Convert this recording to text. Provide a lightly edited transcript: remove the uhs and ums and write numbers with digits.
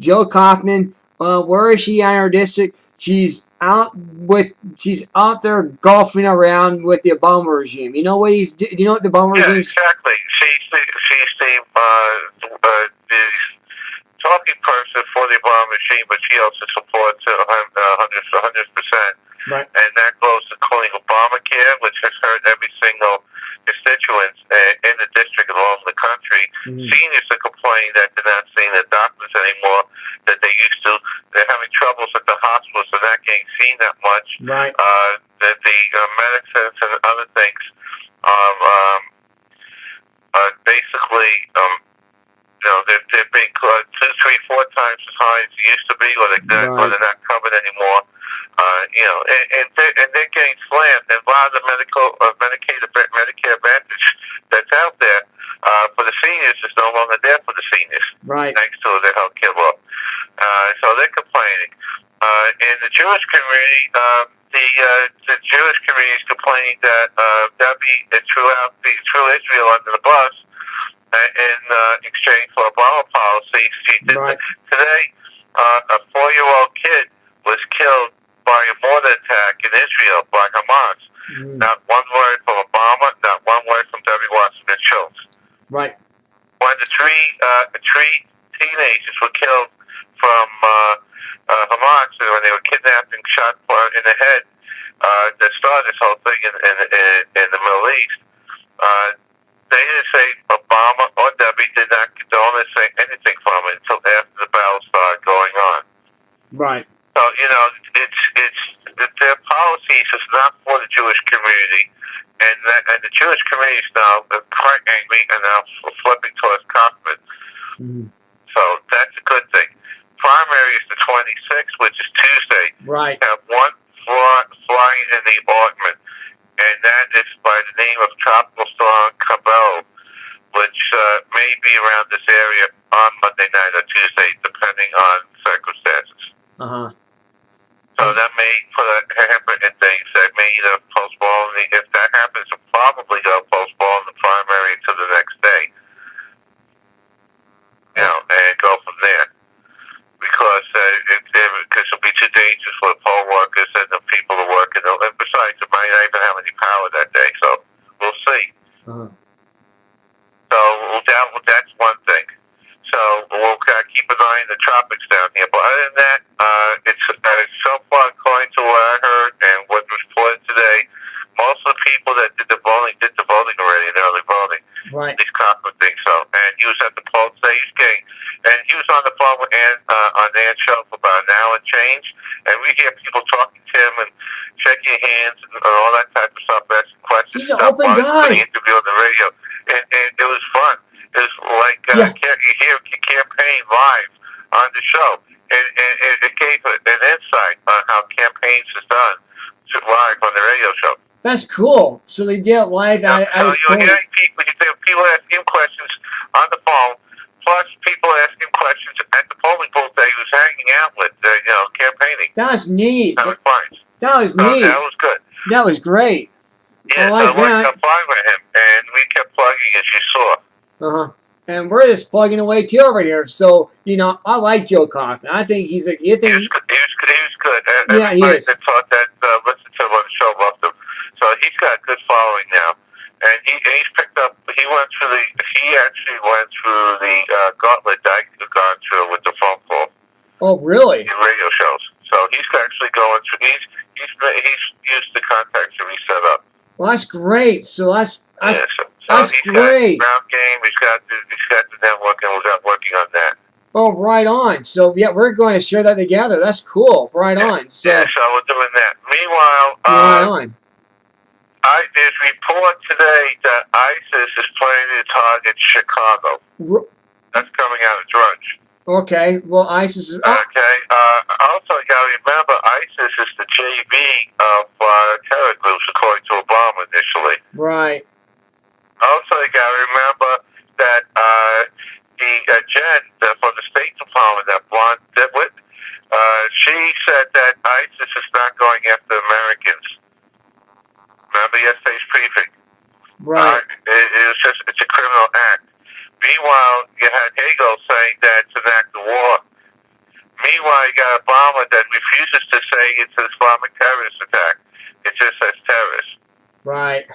Joe Kaufman. Where is she in our district? She's out there golfing around with the Obama regime. You know what do you know what the Obama Yeah, regime's? exactly. She's the talking person for the Obama regime, but she also supports it 100%. Right. And that goes to calling Obamacare, which has hurt every single constituent in the district and all over the country. Mm-hmm. Seniors are complaining that they're not seeing the doctors anymore that they used to. They're having troubles at the hospitals, so not getting seen that much. Right. That the medicines and other things basically, they're being 2, 3, 4 times as high as they used to be, or they're not covered anymore. And they're getting slammed. And a lot of the Medicare Advantage that's out there for the seniors is no longer there for the seniors. Right. Thanks to the health care law. So they're complaining. In the Jewish community, the Jewish community is complaining that Debbie threw Israel under the bus in exchange for Obama policy. She did today. A 4-year-old kid was killed by a mortar attack in Israel by Hamas. Not one word from Obama, not one word from Debbie Schultz. Right. When the three teenagers were killed from Hamas, when they were kidnapped and shot in the head, that started this whole thing in the Middle East. They didn't say Obama or Debbie did not condone or say anything from it until after the battle started going on. Right. So it's their policies is not for the Jewish community, and the Jewish community is now quite angry and now flipping towards Kaufman. So that's a good thing. Primary is the 26th, which is Tuesday. Right. Have one flying in the apartment, and that is by the name of Tropical Storm Eberle, which may be around this area on Monday night or Tuesday, depending on circumstances. So that may put a hamper in things that may either postpone. If that happens, it'll probably go postpone the primary to the next day. And go from there. Because it'll be too dangerous for the poll workers and the people who work. And besides, it might not even have any power that day. So we'll see. So that's one thing. So we'll keep an eye on the tropics down here. But other than that, it's so far, according to what I heard and what was reported today, most of the people that did the voting already, the early voting. Right. These Kaufman think so. And he was at the poll today. And he was on the phone with on Ann's show for about an hour and change. And we hear people talking to him and shaking hands and all that type of stuff, asking questions. He's an open guy. The interview on the radio. And it was fun. It was like you hear a campaign live on the show. And it gave an insight on how campaigns is done live on the radio show. That's cool. So they did it live. So you're hearing people asking him questions on the phone, plus people asking questions at the polling booth that he was hanging out with, campaigning. That was neat. That was fun. That was neat. That was good. That was great. Yeah, I like that. kept playing with him, and we kept plugging, as you saw. And we're just plugging away too over here. So, I like Joe Kaufman. I think he's a. He was good. Yeah, he is. That thought that listened to him on the show loved him. So he's got a good following now, and he's picked up. He actually went through the gauntlet that I've gone through with the phone call. Oh, really? In radio shows. So he's actually going through. He's used the contacts that we set up. Well, that's great. So that's he's great. Got ground game. He's got the network, and we're working on that. Oh, right on. So, yeah, we're going to share that together. That's cool. Right on. So we're doing that. Meanwhile, right on. There's report today that ISIS is planning to target Chicago. That's coming out of Drudge. Okay. Well, ISIS is... Okay. Also, you got to remember, ISIS is the JV of terror groups, according to Obama initially. Right. Also, you got to remember that the Jen from the State Department, that blonde Deadwood, she said that ISIS is not going after Americans. Remember yesterday's briefing? Right. It's a criminal act. Meanwhile, you had Hagel saying that it's an act of war. meanwhile, you got Obama that refuses to say it's an Islamic terrorist attack. It just says terrorist. Right.